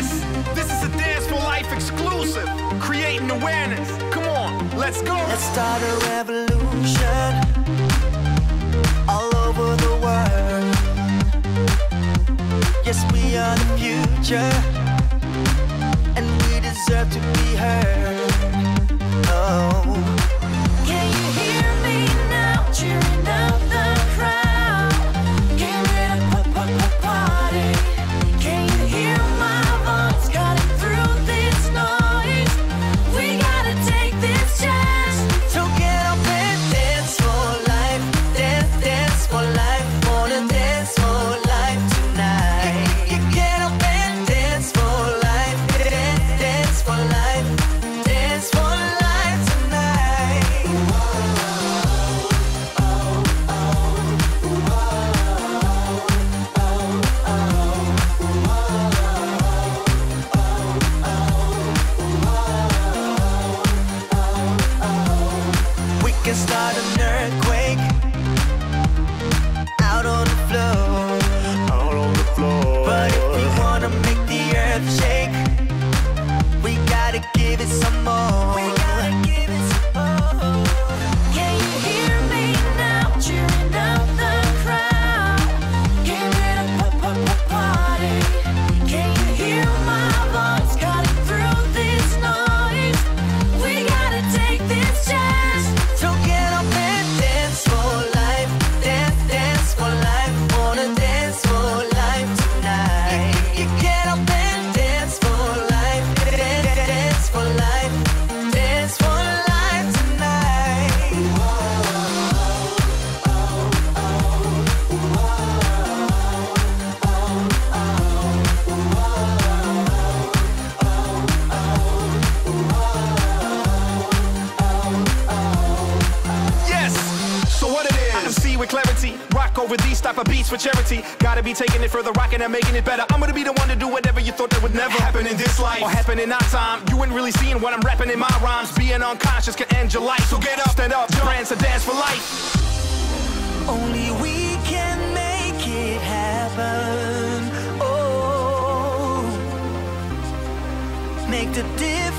Yes, this is a Dance for Life exclusive. Creating awareness. Come on, let's go. Let's start a revolution all over the world. Yes, we are the future, and we deserve to be heard. Oh, Can you hear me now? Cheering up the crowd. Came here to party. Can you hear my voice cutting through this noise? We gotta take this chance. so get up and dance for life, dance for life, wanna dance for life tonight. Get up and dance for life, dance for life, dance for life tonight. We can start an earthquake out on the floor. But if we wanna make the earth shake, we gotta give it some more. Can you hear me now? Cheering up the crowd. Came here to party. Can you hear my voice cutting through this noise? We gotta take this chance. So get up and dance for life, dance for life, wanna dance for life tonight. Get up and dance for life, dance for life, dance for life tonight. Yes, so what it is, I can see with clarity. Rock over these type of beats for charity. Gotta be taking it further, rocking and making it better. I'm gonna be the one to do whatever you thought that would never happen in this life or happen in our time. You ain't really seeing what I'm rapping in my rhymes. Being unconscious can end your life. So get up, stand up, dance a dance for life. Only we can make it happen. Oh, make the difference.